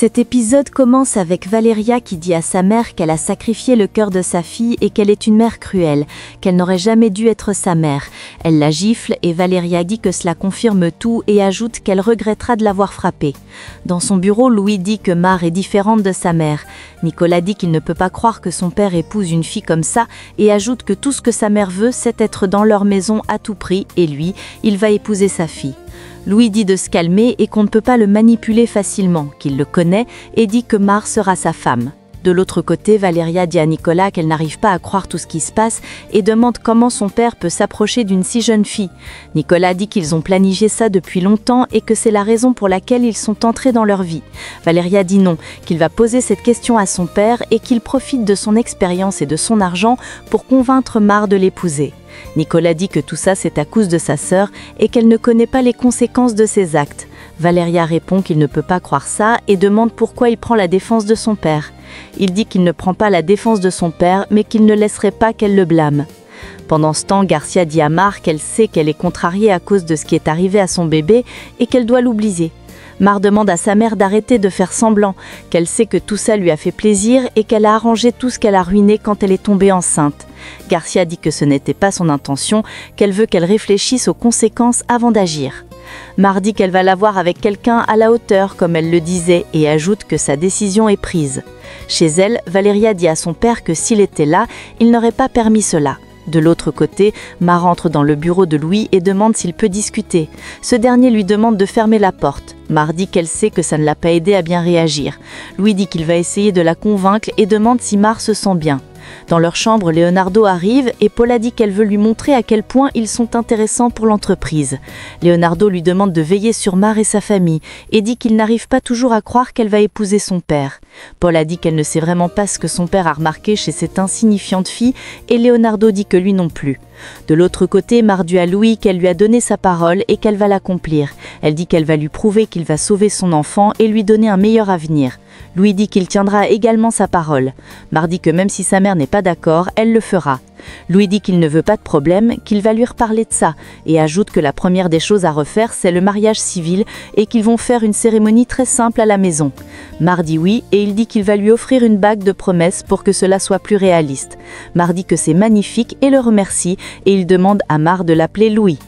Cet épisode commence avec Valeria qui dit à sa mère qu'elle a sacrifié le cœur de sa fille et qu'elle est une mère cruelle, qu'elle n'aurait jamais dû être sa mère. Elle la gifle et Valeria dit que cela confirme tout et ajoute qu'elle regrettera de l'avoir frappée. Dans son bureau, Louis dit que Mar est différente de sa mère. Nicolas dit qu'il ne peut pas croire que son père épouse une fille comme ça et ajoute que tout ce que sa mère veut, c'est être dans leur maison à tout prix et lui, il va épouser sa fille. Louis dit de se calmer et qu'on ne peut pas le manipuler facilement, qu'il le connaît et dit que Mar sera sa femme. De l'autre côté, Valeria dit à Nicolas qu'elle n'arrive pas à croire tout ce qui se passe et demande comment son père peut s'approcher d'une si jeune fille. Nicolas dit qu'ils ont planifié ça depuis longtemps et que c'est la raison pour laquelle ils sont entrés dans leur vie. Valeria dit non, qu'il va poser cette question à son père et qu'il profite de son expérience et de son argent pour convaincre Mar de l'épouser. Nicolas dit que tout ça c'est à cause de sa sœur et qu'elle ne connaît pas les conséquences de ses actes. Valeria répond qu'il ne peut pas croire ça et demande pourquoi il prend la défense de son père. Il dit qu'il ne prend pas la défense de son père mais qu'il ne laisserait pas qu'elle le blâme. Pendant ce temps, Garcia dit à Mar qu'elle sait qu'elle est contrariée à cause de ce qui est arrivé à son bébé et qu'elle doit l'oublier. Mar demande à sa mère d'arrêter de faire semblant, qu'elle sait que tout ça lui a fait plaisir et qu'elle a arrangé tout ce qu'elle a ruiné quand elle est tombée enceinte. Garcia dit que ce n'était pas son intention, qu'elle veut qu'elle réfléchisse aux conséquences avant d'agir. Mar dit qu'elle va la voir avec quelqu'un à la hauteur, comme elle le disait, et ajoute que sa décision est prise. Chez elle, Valeria dit à son père que s'il était là, il n'aurait pas permis cela. De l'autre côté, Mar entre dans le bureau de Louis et demande s'il peut discuter. Ce dernier lui demande de fermer la porte. Mar dit qu'elle sait que ça ne l'a pas aidé à bien réagir. Louis dit qu'il va essayer de la convaincre et demande si Mar se sent bien. Dans leur chambre, Leonardo arrive et Paula dit qu'elle veut lui montrer à quel point ils sont intéressants pour l'entreprise. Leonardo lui demande de veiller sur Mar et sa famille et dit qu'il n'arrive pas toujours à croire qu'elle va épouser son père. Paula dit qu'elle ne sait vraiment pas ce que son père a remarqué chez cette insignifiante fille et Leonardo dit que lui non plus. De l'autre côté, Mar dit à Louis qu'elle lui a donné sa parole et qu'elle va l'accomplir. Elle dit qu'elle va lui prouver qu'il va sauver son enfant et lui donner un meilleur avenir. Louis dit qu'il tiendra également sa parole. Mar dit que même si sa mère n'est pas d'accord, elle le fera. Louis dit qu'il ne veut pas de problème, qu'il va lui reparler de ça, et ajoute que la première des choses à refaire, c'est le mariage civil, et qu'ils vont faire une cérémonie très simple à la maison. Mar dit oui, et il dit qu'il va lui offrir une bague de promesse pour que cela soit plus réaliste. Mar dit que c'est magnifique et le remercie, et il demande à Mar de l'appeler Louis.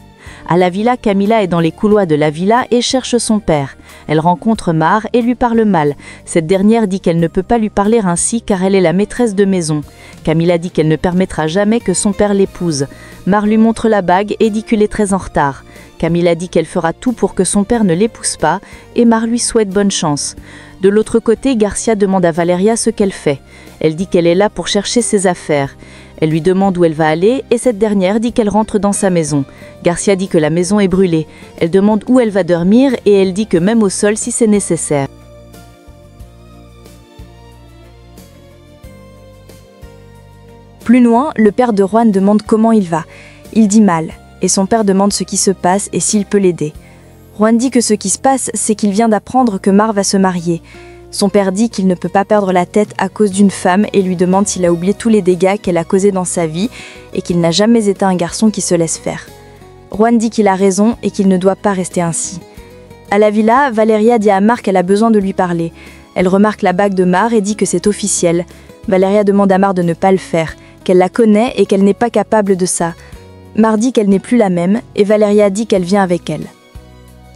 À la villa, Camilla est dans les couloirs de la villa et cherche son père. Elle rencontre Mar et lui parle mal. Cette dernière dit qu'elle ne peut pas lui parler ainsi car elle est la maîtresse de maison. Camilla dit qu'elle ne permettra jamais que son père l'épouse. Mar lui montre la bague et dit qu'il est très en retard. Camilla dit qu'elle fera tout pour que son père ne l'épouse pas et Mar lui souhaite bonne chance. De l'autre côté, Garcia demande à Valeria ce qu'elle fait. Elle dit qu'elle est là pour chercher ses affaires. Elle lui demande où elle va aller et cette dernière dit qu'elle rentre dans sa maison. Garcia dit que la maison est brûlée. Elle demande où elle va dormir et elle dit que même au sol si c'est nécessaire. Plus loin, le père de Juan demande comment il va. Il dit mal, et son père demande ce qui se passe et s'il peut l'aider. Juan dit que ce qui se passe, c'est qu'il vient d'apprendre que Mar va se marier. Son père dit qu'il ne peut pas perdre la tête à cause d'une femme et lui demande s'il a oublié tous les dégâts qu'elle a causés dans sa vie et qu'il n'a jamais été un garçon qui se laisse faire. Juan dit qu'il a raison et qu'il ne doit pas rester ainsi. À la villa, Valeria dit à Mar qu'elle a besoin de lui parler. Elle remarque la bague de Mar et dit que c'est officiel. Valeria demande à Mar de ne pas le faire, qu'elle la connaît et qu'elle n'est pas capable de ça. Mar dit qu'elle n'est plus la même et Valeria dit qu'elle vient avec elle.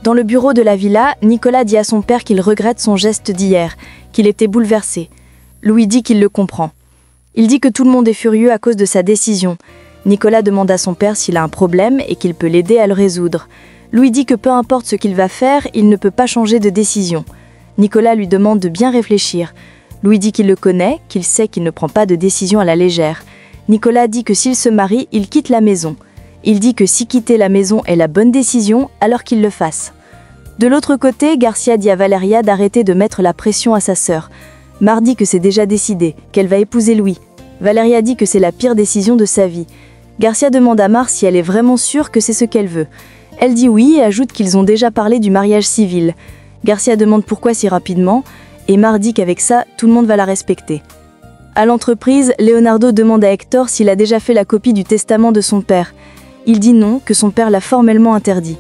Dans le bureau de la villa, Nicolas dit à son père qu'il regrette son geste d'hier, qu'il était bouleversé. Louis dit qu'il le comprend. Il dit que tout le monde est furieux à cause de sa décision. Nicolas demande à son père s'il a un problème et qu'il peut l'aider à le résoudre. Louis dit que peu importe ce qu'il va faire, il ne peut pas changer de décision. Nicolas lui demande de bien réfléchir. Louis dit qu'il le connaît, qu'il sait qu'il ne prend pas de décision à la légère. Nicolas dit que s'il se marie, il quitte la maison. Il dit que si quitter la maison est la bonne décision, alors qu'il le fasse. De l'autre côté, Garcia dit à Valeria d'arrêter de mettre la pression à sa sœur. Mar dit que c'est déjà décidé, qu'elle va épouser Louis. Valeria dit que c'est la pire décision de sa vie. Garcia demande à Mar si elle est vraiment sûre que c'est ce qu'elle veut. Elle dit oui et ajoute qu'ils ont déjà parlé du mariage civil. Garcia demande pourquoi si rapidement, et Mar dit qu'avec ça, tout le monde va la respecter. À l'entreprise, Leonardo demande à Hector s'il a déjà fait la copie du testament de son père. Il dit non, que son père l'a formellement interdit.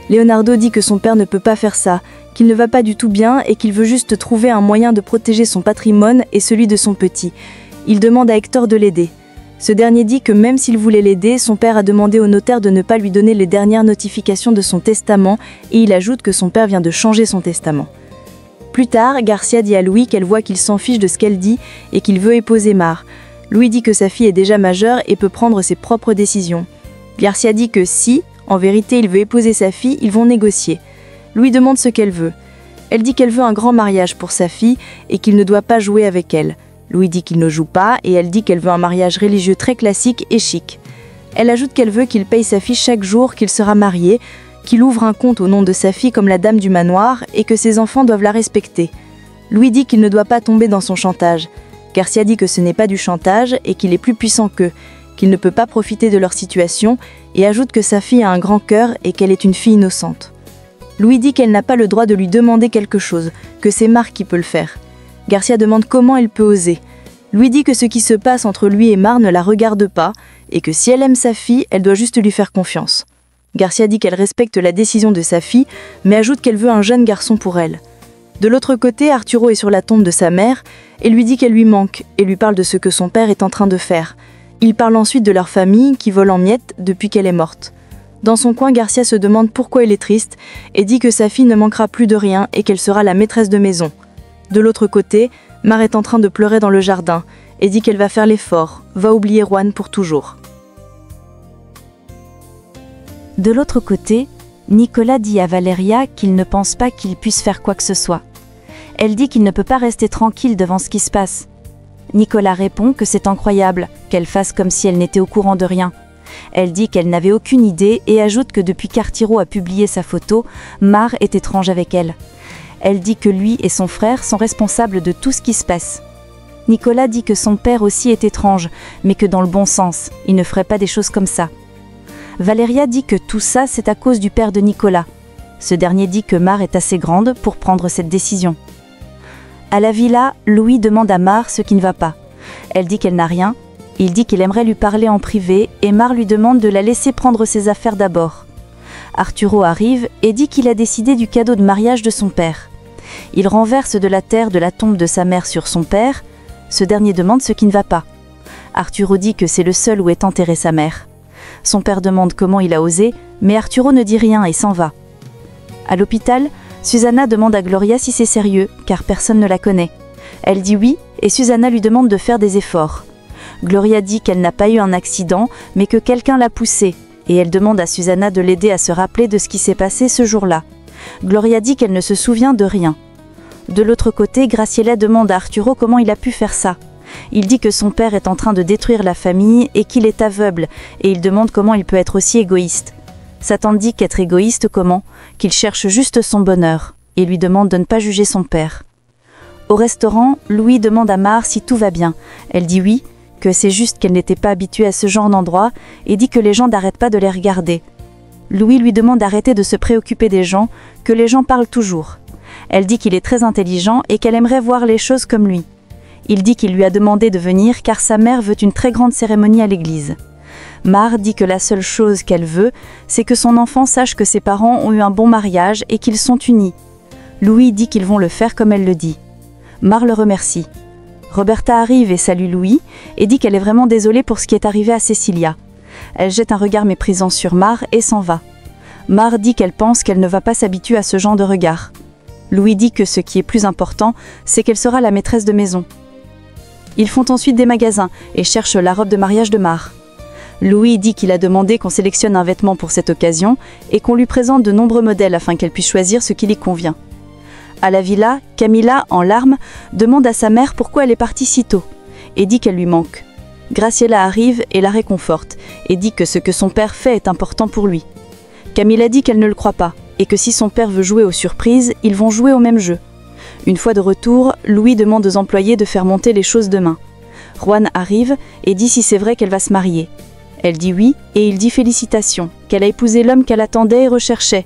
Leonardo dit que son père ne peut pas faire ça, qu'il ne va pas du tout bien et qu'il veut juste trouver un moyen de protéger son patrimoine et celui de son petit. Il demande à Hector de l'aider. Ce dernier dit que même s'il voulait l'aider, son père a demandé au notaire de ne pas lui donner les dernières notifications de son testament et il ajoute que son père vient de changer son testament. Plus tard, Garcia dit à Louis qu'elle voit qu'il s'en fiche de ce qu'elle dit et qu'il veut épouser Mar. Louis dit que sa fille est déjà majeure et peut prendre ses propres décisions. Garcia dit que si, en vérité, il veut épouser sa fille, ils vont négocier. Louis demande ce qu'elle veut. Elle dit qu'elle veut un grand mariage pour sa fille et qu'il ne doit pas jouer avec elle. Louis dit qu'il ne joue pas et elle dit qu'elle veut un mariage religieux très classique et chic. Elle ajoute qu'elle veut qu'il paye sa fille chaque jour qu'il sera marié, qu'il ouvre un compte au nom de sa fille comme la dame du manoir et que ses enfants doivent la respecter. Louis dit qu'il ne doit pas tomber dans son chantage. Garcia dit que ce n'est pas du chantage et qu'il est plus puissant qu'eux, qu'il ne peut pas profiter de leur situation et ajoute que sa fille a un grand cœur et qu'elle est une fille innocente. Louis dit qu'elle n'a pas le droit de lui demander quelque chose, que c'est Mar qui peut le faire. Garcia demande comment elle peut oser. Louis dit que ce qui se passe entre lui et Mar ne la regarde pas et que si elle aime sa fille, elle doit juste lui faire confiance. Garcia dit qu'elle respecte la décision de sa fille, mais ajoute qu'elle veut un jeune garçon pour elle. De l'autre côté, Arturo est sur la tombe de sa mère et lui dit qu'elle lui manque et lui parle de ce que son père est en train de faire. Il parle ensuite de leur famille qui vole en miettes depuis qu'elle est morte. Dans son coin, Garcia se demande pourquoi elle est triste et dit que sa fille ne manquera plus de rien et qu'elle sera la maîtresse de maison. De l'autre côté, Mar est en train de pleurer dans le jardin et dit qu'elle va faire l'effort, va oublier Juan pour toujours. De l'autre côté, Nicolas dit à Valeria qu'il ne pense pas qu'il puisse faire quoi que ce soit. Elle dit qu'il ne peut pas rester tranquille devant ce qui se passe. Nicolas répond que c'est incroyable, qu'elle fasse comme si elle n'était au courant de rien. Elle dit qu'elle n'avait aucune idée et ajoute que depuis qu'Arturo a publié sa photo, Mar est étrange avec elle. Elle dit que lui et son frère sont responsables de tout ce qui se passe. Nicolas dit que son père aussi est étrange, mais que dans le bon sens, il ne ferait pas des choses comme ça. Valeria dit que tout ça, c'est à cause du père de Nicolas. Ce dernier dit que Mar est assez grande pour prendre cette décision. À la villa, Louis demande à Mar ce qui ne va pas. Elle dit qu'elle n'a rien. Il dit qu'il aimerait lui parler en privé et Mar lui demande de la laisser prendre ses affaires d'abord. Arturo arrive et dit qu'il a décidé du cadeau de mariage de son père. Il renverse de la terre de la tombe de sa mère sur son père. Ce dernier demande ce qui ne va pas. Arturo dit que c'est le seul où est enterrée sa mère. Son père demande comment il a osé, mais Arturo ne dit rien et s'en va. À l'hôpital, Susanna demande à Gloria si c'est sérieux, car personne ne la connaît. Elle dit oui, et Susanna lui demande de faire des efforts. Gloria dit qu'elle n'a pas eu un accident, mais que quelqu'un l'a poussée, et elle demande à Susanna de l'aider à se rappeler de ce qui s'est passé ce jour-là. Gloria dit qu'elle ne se souvient de rien. De l'autre côté, Graciela demande à Arturo comment il a pu faire ça. Il dit que son père est en train de détruire la famille et qu'il est aveugle, et il demande comment il peut être aussi égoïste. Sa tante dit qu'être égoïste comment, qu'il cherche juste son bonheur, et lui demande de ne pas juger son père. Au restaurant, Louis demande à Mar si tout va bien. Elle dit oui, que c'est juste qu'elle n'était pas habituée à ce genre d'endroit, et dit que les gens n'arrêtent pas de les regarder. Louis lui demande d'arrêter de se préoccuper des gens, que les gens parlent toujours. Elle dit qu'il est très intelligent et qu'elle aimerait voir les choses comme lui. Il dit qu'il lui a demandé de venir car sa mère veut une très grande cérémonie à l'église. Mar dit que la seule chose qu'elle veut, c'est que son enfant sache que ses parents ont eu un bon mariage et qu'ils sont unis. Louis dit qu'ils vont le faire comme elle le dit. Mar le remercie. Roberta arrive et salue Louis et dit qu'elle est vraiment désolée pour ce qui est arrivé à Cecilia. Elle jette un regard méprisant sur Mar et s'en va. Mar dit qu'elle pense qu'elle ne va pas s'habituer à ce genre de regard. Louis dit que ce qui est plus important, c'est qu'elle sera la maîtresse de maison. Ils font ensuite des magasins et cherchent la robe de mariage de Mar. Louis dit qu'il a demandé qu'on sélectionne un vêtement pour cette occasion et qu'on lui présente de nombreux modèles afin qu'elle puisse choisir ce qui lui convient. À la villa, Camila, en larmes, demande à sa mère pourquoi elle est partie si tôt et dit qu'elle lui manque. Graciela arrive et la réconforte et dit que ce que son père fait est important pour lui. Camila dit qu'elle ne le croit pas et que si son père veut jouer aux surprises, ils vont jouer au même jeu. Une fois de retour, Louis demande aux employés de faire monter les choses demain. Juan arrive et dit si c'est vrai qu'elle va se marier. Elle dit oui et il dit félicitations, qu'elle a épousé l'homme qu'elle attendait et recherchait.